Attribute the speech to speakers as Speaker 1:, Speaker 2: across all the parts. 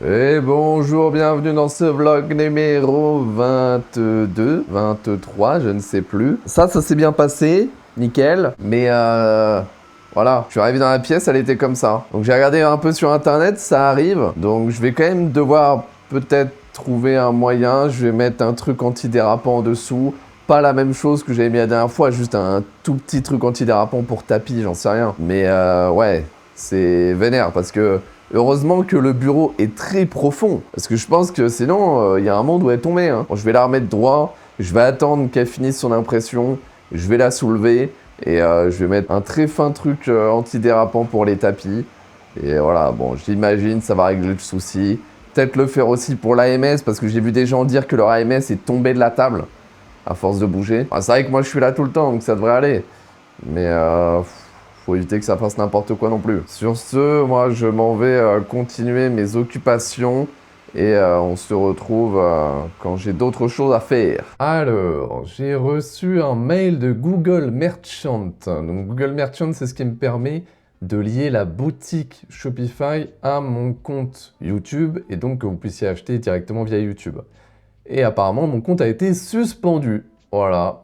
Speaker 1: Et bonjour, bienvenue dans ce vlog numéro 22, 23, je ne sais plus. Ça s'est bien passé, nickel, mais voilà, je suis arrivé dans la pièce, elle était comme ça. Donc j'ai regardé un peu sur internet, ça arrive, donc je vais quand même devoir peut-être trouver un moyen, je vais mettre un truc antidérapant en dessous. Pas la même chose que j'avais mis la dernière fois, juste un tout petit truc antidérapant pour tapis, j'en sais rien. Mais ouais, c'est vénère parce que heureusement que le bureau est très profond, parce que je pense que sinon, il y a un monde où elle est tombée. Hein. Bon, je vais la remettre droit, je vais attendre qu'elle finisse son impression, je vais la soulever, et je vais mettre un très fin truc antidérapant pour les tapis. Et voilà, bon, j'imagine ça va régler le souci. Peut-être le faire aussi pour l'AMS, parce que j'ai vu des gens dire que leur AMS est tombé de la table, à force de bouger. Enfin, c'est vrai que moi je suis là tout le temps, donc ça devrait aller. Mais faut éviter que ça fasse n'importe quoi non plus. Sur ce, moi je m'en vais continuer mes occupations et on se retrouve quand j'ai d'autres choses à faire. Alors, j'ai reçu un mail de Google Merchant. Donc Google Merchant, c'est ce qui me permet de lier la boutique Shopify à mon compte YouTube et donc que vous puissiez acheter directement via YouTube. Et apparemment, mon compte a été suspendu. Voilà,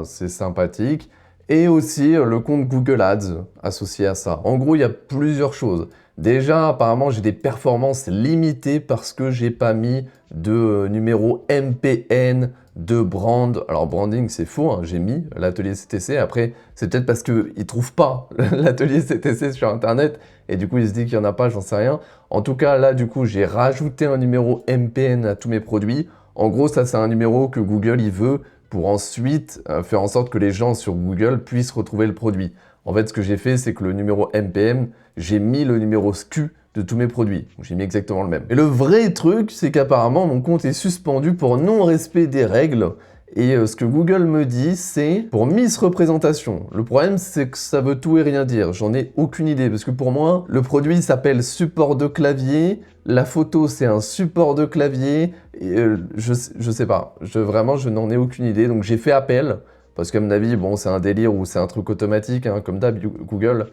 Speaker 1: c'est sympathique. Et aussi le compte Google Ads associé à ça. En gros, il y a plusieurs choses. Déjà, apparemment, j'ai des performances limitées parce que j'ai pas mis de numéro MPN, de brand. Alors, branding, c'est faux, hein, j'ai mis l'atelier CTC. Après, c'est peut-être parce qu'ils ne trouvent pas l'atelier CTC sur Internet. Et du coup, ils se disent qu'il n'y en a pas, j'en sais rien. En tout cas, là, du coup, j'ai rajouté un numéro MPN à tous mes produits. En gros, ça, c'est un numéro que Google, il veut pour ensuite faire en sorte que les gens sur Google puissent retrouver le produit. En fait, ce que j'ai fait, c'est que le numéro MPM, j'ai mis le numéro SKU de tous mes produits. J'ai mis exactement le même. Et le vrai truc, c'est qu'apparemment, mon compte est suspendu pour non-respect des règles. Et ce que Google me dit, c'est pour misreprésentation. Le problème, c'est que ça veut tout et rien dire. J'en ai aucune idée. Parce que pour moi, le produit s'appelle support de clavier. La photo, c'est un support de clavier. Et, je sais pas. Vraiment, je n'en ai aucune idée. Donc, j'ai fait appel. Parce qu'à mon avis, bon, c'est un délire ou c'est un truc automatique, hein, comme d'hab, Google.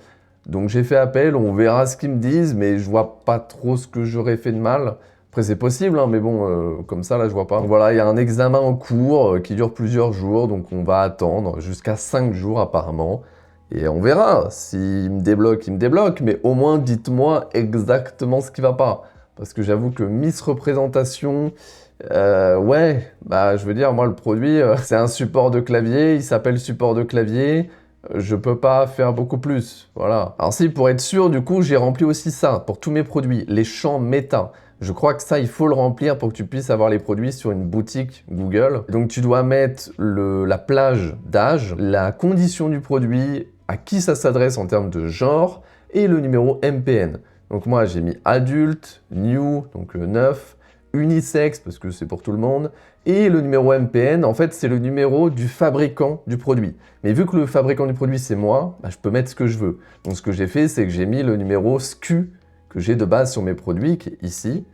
Speaker 1: Donc, j'ai fait appel. On verra ce qu'ils me disent. Mais je vois pas trop ce que j'aurais fait de mal. Après, c'est possible, hein, mais bon, comme ça, là, je vois pas. Donc, voilà, il y a un examen en cours qui dure plusieurs jours. Donc, on va attendre jusqu'à 5 jours, apparemment. Et on verra. S'il me débloque, il me débloque. Mais au moins, dites-moi exactement ce qui va pas. Parce que j'avoue que misreprésentation, ouais, bah je veux dire, moi le produit, c'est un support de clavier, il s'appelle support de clavier, je peux pas faire beaucoup plus, voilà. Alors si, pour être sûr, du coup, j'ai rempli aussi ça pour tous mes produits, les champs méta. Je crois que ça, il faut le remplir pour que tu puisses avoir les produits sur une boutique Google. Donc tu dois mettre la plage d'âge, la condition du produit, à qui ça s'adresse en termes de genre, et le numéro MPN. Donc moi, j'ai mis adulte, new, donc neuf, unisexe, parce que c'est pour tout le monde, et le numéro MPN, en fait, c'est le numéro du fabricant du produit. Mais vu que le fabricant du produit, c'est moi, bah, je peux mettre ce que je veux. Donc ce que j'ai fait, c'est que j'ai mis le numéro SKU que j'ai de base sur mes produits, qui est ici.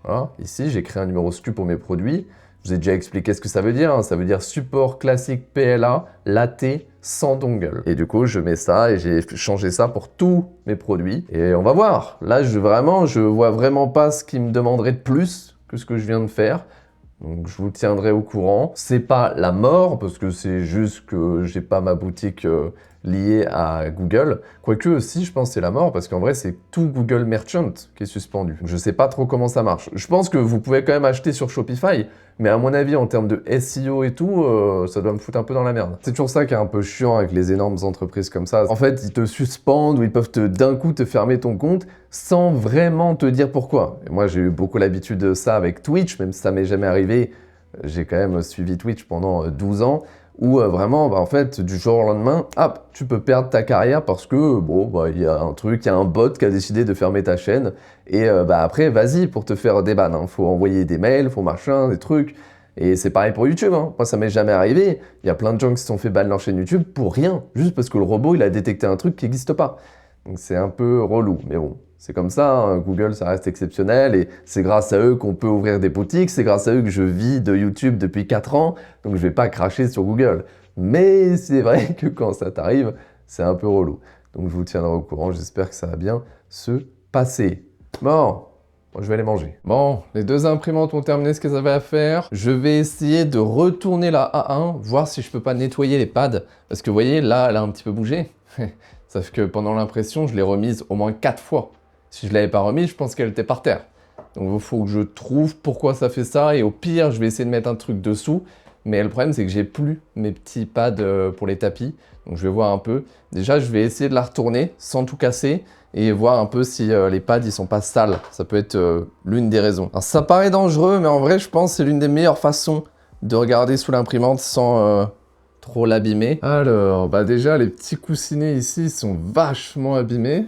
Speaker 1: Voilà, ici, j'ai créé un numéro SKU pour mes produits. Je vous ai déjà expliqué ce que ça veut dire. Hein. Ça veut dire support classique PLA, latte, sans dongle. Et du coup, je mets ça et j'ai changé ça pour tous mes produits. Et on va voir. Là, je vois vraiment pas ce qui me demanderait de plus que ce que je viens de faire. Donc je vous tiendrai au courant. C'est pas la mort, parce que c'est juste que j'ai pas ma boutique liée à Google. Quoique, si, je pense que c'est la mort, parce qu'en vrai, c'est tout Google Merchant qui est suspendu. Je sais pas trop comment ça marche. Je pense que vous pouvez quand même acheter sur Shopify, mais à mon avis, en termes de SEO et tout, ça doit me foutre un peu dans la merde. C'est toujours ça qui est un peu chiant avec les énormes entreprises comme ça. En fait, ils te suspendent ou ils peuvent d'un coup te fermer ton compte sans vraiment te dire pourquoi. Et moi, j'ai eu beaucoup l'habitude de ça avec Twitch, même si ça m'est jamais arrivé. J'ai quand même suivi Twitch pendant 12 ans, où vraiment, bah, en fait, du jour au lendemain, hop, tu peux perdre ta carrière parce que, bon, bah, il y a un truc, il y a un bot qui a décidé de fermer ta chaîne, et bah, après, vas-y pour te faire des bans. Hein. Faut envoyer des mails, faut machin, des trucs. Et c'est pareil pour YouTube, hein. Moi ça m'est jamais arrivé. Il y a plein de gens qui se sont fait ban leur chaîne YouTube pour rien, juste parce que le robot il a détecté un truc qui n'existe pas. Donc c'est un peu relou, mais bon, c'est comme ça, hein. Google ça reste exceptionnel et c'est grâce à eux qu'on peut ouvrir des boutiques, c'est grâce à eux que je vis de YouTube depuis 4 ans, donc je vais pas cracher sur Google. Mais c'est vrai que quand ça t'arrive, c'est un peu relou. Donc je vous tiendrai au courant, j'espère que ça va bien se passer. Bon, Bon, je vais aller manger. Bon, les deux imprimantes ont terminé ce qu'elles avaient à faire. Je vais essayer de retourner la A1, voir si je peux pas nettoyer les pads. Parce que vous voyez, là, elle a un petit peu bougé. Sauf que pendant l'impression, je l'ai remise au moins 4 fois. Si je l'avais pas remise, je pense qu'elle était par terre. Donc il faut que je trouve pourquoi ça fait ça. Et au pire, je vais essayer de mettre un truc dessous. Mais le problème, c'est que j'ai plus mes petits pads pour les tapis. Donc je vais voir un peu. Déjà, je vais essayer de la retourner sans tout casser. Et voir un peu si les pads ils sont pas sales. Ça peut être l'une des raisons. Alors ça paraît dangereux, mais en vrai, je pense que c'est l'une des meilleures façons de regarder sous l'imprimante sans trop l'abîmer. Alors, bah déjà, les petits coussinets ici sont vachement abîmés.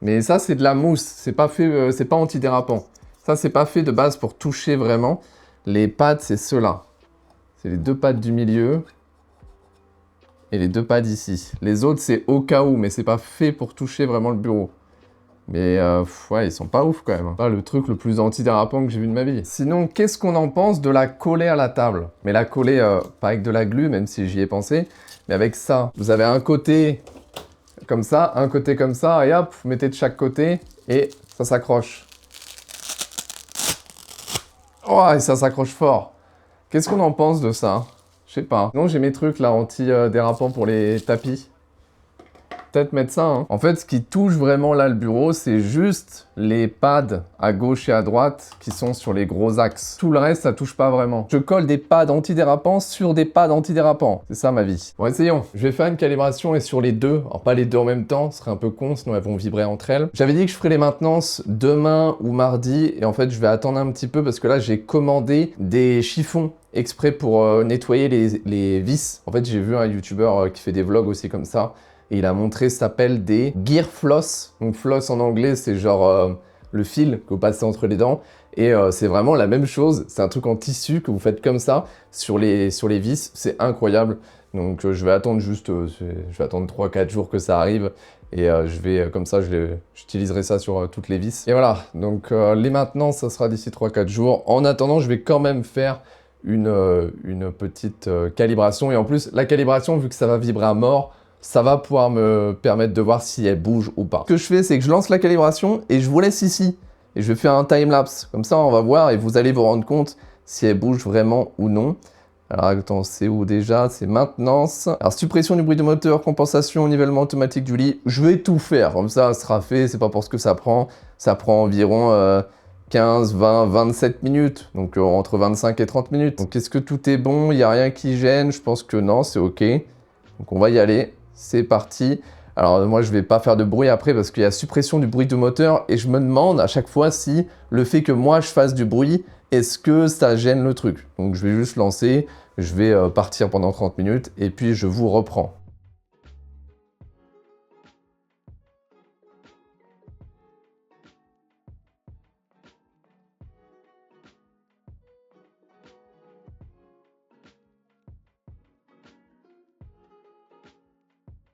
Speaker 1: Mais ça, c'est de la mousse. C'est pas fait, c'est pas antidérapant. Ça, c'est pas fait de base pour toucher vraiment. Les pads, c'est ceux-là. C'est les deux pads du milieu. Et les deux pads ici. Les autres, c'est au cas où, mais c'est pas fait pour toucher vraiment le bureau. Mais ouais, ils sont pas ouf quand même. Pas le truc le plus antidérapant que j'ai vu de ma vie. Sinon, qu'est-ce qu'on en pense de la coller à la table? Mais la coller, pas avec de la glu, même si j'y ai pensé, mais avec ça. Vous avez un côté comme ça, un côté comme ça, et hop, vous mettez de chaque côté, et ça s'accroche. Oh, et ça s'accroche fort. Qu'est-ce qu'on en pense de ça? Je sais pas. Non, j'ai mes trucs là anti-dérapants pour les tapis. Peut-être mettre ça, hein. En fait, ce qui touche vraiment là le bureau, c'est juste les pads à gauche et à droite qui sont sur les gros axes. Tout le reste, ça touche pas vraiment. Je colle des pads antidérapants sur des pads antidérapants. C'est ça ma vie. Bon, essayons. Je vais faire une calibration et sur les deux. Alors pas les deux en même temps, ce serait un peu con, sinon elles vont vibrer entre elles. J'avais dit que je ferais les maintenances demain ou mardi. Et en fait, je vais attendre un petit peu parce que là, j'ai commandé des chiffons exprès pour nettoyer les vis. En fait, j'ai vu un YouTuber qui fait des vlogs aussi comme ça. Et il a montré, ça s'appelle des gear floss. Donc floss en anglais, c'est genre le fil que vous passez entre les dents. Et c'est vraiment la même chose. C'est un truc en tissu que vous faites comme ça sur les vis. C'est incroyable. Donc je vais attendre juste, je vais attendre 3-4 jours que ça arrive. Et je vais, comme ça, j'utiliserai ça sur toutes les vis. Et voilà, donc les maintenances, ça sera d'ici 3-4 jours. En attendant, je vais quand même faire une petite calibration. Et en plus, la calibration, vu que ça va vibrer à mort, ça va pouvoir me permettre de voir si elle bouge ou pas. Ce que je fais, c'est que je lance la calibration et je vous laisse ici. Et je fais un time-lapse. Comme ça, on va voir et vous allez vous rendre compte si elle bouge vraiment ou non. Alors, attends, c'est où déjà? C'est maintenance. Alors, suppression du bruit de moteur, compensation, nivellement automatique du lit. Je vais tout faire. Comme ça sera fait. C'est pas pour ce que ça prend. Ça prend environ 15, 20, 27 minutes. Donc, entre 25 et 30 minutes. Donc, est-ce que tout est bon? Il n'y a rien qui gêne? Je pense que non, c'est OK. Donc, on va y aller. C'est parti. Alors moi je vais pas faire de bruit après parce qu'il y a suppression du bruit de moteur et je me demande à chaque fois si le fait que moi je fasse du bruit, est-ce que ça gêne le truc? Donc je vais juste lancer, je vais partir pendant 30 minutes et puis je vous reprends.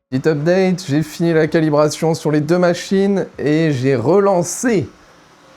Speaker 1: Petit update, j'ai fini la calibration sur les deux machines et j'ai relancé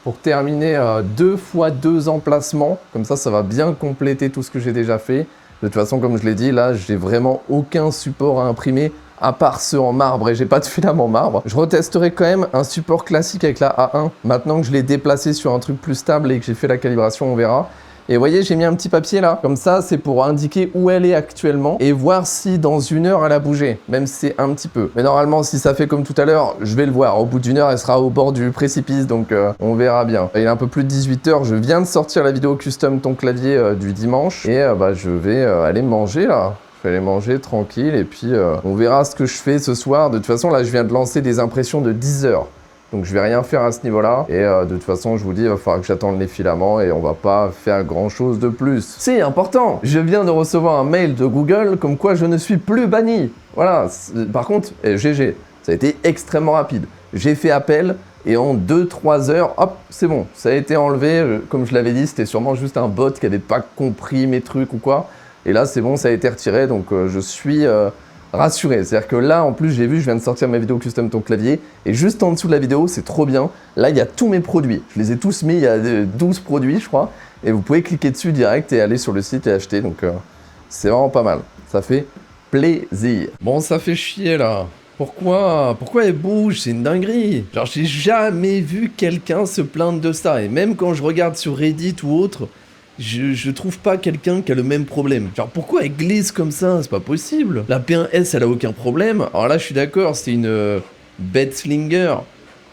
Speaker 1: pour terminer 2 fois 2 emplacements. Comme ça va bien compléter tout ce que j'ai déjà fait. De toute façon, comme je l'ai dit, là, j'ai vraiment aucun support à imprimer à part ceux en marbre et j'ai pas de filament marbre. Je retesterai quand même un support classique avec la A1. Maintenant que je l'ai déplacé sur un truc plus stable et que j'ai fait la calibration, on verra. Et vous voyez, j'ai mis un petit papier là. Comme ça, c'est pour indiquer où elle est actuellement et voir si dans 1 heure, elle a bougé. Même si c'est un petit peu. Mais normalement, si ça fait comme tout à l'heure, je vais le voir. Au bout d'1 heure, elle sera au bord du précipice. Donc, on verra bien. Il est un peu plus de 18 h. Je viens de sortir la vidéo custom ton clavier du dimanche. Et bah, je vais aller manger là. Je vais aller manger tranquille. Et puis, on verra ce que je fais ce soir. De toute façon, là, je viens de lancer des impressions de 10 heures. Donc je vais rien faire à ce niveau-là. Et de toute façon, je vous dis, il va falloir que j'attende les filaments et on va pas faire grand-chose de plus. C'est important. Je viens de recevoir un mail de Google comme quoi je ne suis plus banni. Voilà. Par contre, GG, ça a été extrêmement rapide. J'ai fait appel et en 2-3 heures, hop, c'est bon. Ça a été enlevé. Comme je l'avais dit, c'était sûrement juste un bot qui n'avait pas compris mes trucs ou quoi. Et là, c'est bon, ça a été retiré. Donc je suis... rassuré, c'est-à-dire que là en plus j'ai vu, je viens de sortir ma vidéo custom ton clavier et juste en dessous de la vidéo, c'est trop bien, là il y a tous mes produits, je les ai tous mis, il y a 12 produits je crois, et vous pouvez cliquer dessus direct et aller sur le site et acheter, donc c'est vraiment pas mal, ça fait plaisir. Bon, ça fait chier là, Pourquoi elle bouge? C'est une dinguerie. Genre, j'ai jamais vu quelqu'un se plaindre de ça. Et même quand je regarde sur Reddit ou autre, je trouve pas quelqu'un qui a le même problème. Genre, pourquoi elle glisse comme ça? C'est pas possible. La P1S, elle a aucun problème. Alors là, je suis d'accord, c'est une bed slinger.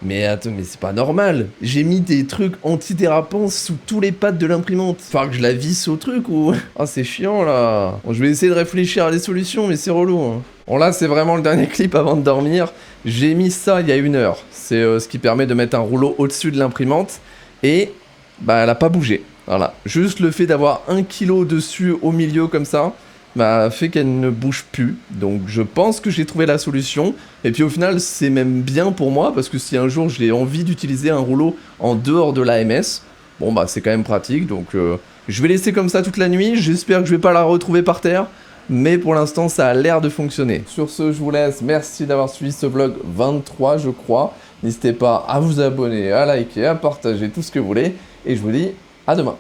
Speaker 1: Mais attends, mais c'est pas normal. J'ai mis des trucs anti-dérapants sous tous les pads de l'imprimante. Faut que je la visse au truc ou... Ah, c'est chiant, là. Bon, je vais essayer de réfléchir à des solutions, mais c'est relou, hein. Bon, là, c'est vraiment le dernier clip avant de dormir. J'ai mis ça il y a 1 heure. C'est ce qui permet de mettre un rouleau au-dessus de l'imprimante. Et, bah, elle a pas bougé. Voilà. Juste le fait d'avoir 1 kilo dessus au milieu comme ça, bah, fait qu'elle ne bouge plus. Donc je pense que j'ai trouvé la solution. Et puis au final, c'est même bien pour moi, parce que si un jour j'ai envie d'utiliser un rouleau en dehors de l'AMS, bon bah c'est quand même pratique. Donc je vais laisser comme ça toute la nuit. J'espère que je vais pas la retrouver par terre. Mais pour l'instant, ça a l'air de fonctionner. Sur ce, je vous laisse. Merci d'avoir suivi ce vlog 23, je crois. N'hésitez pas à vous abonner, à liker, à partager tout ce que vous voulez. Et je vous dis à demain.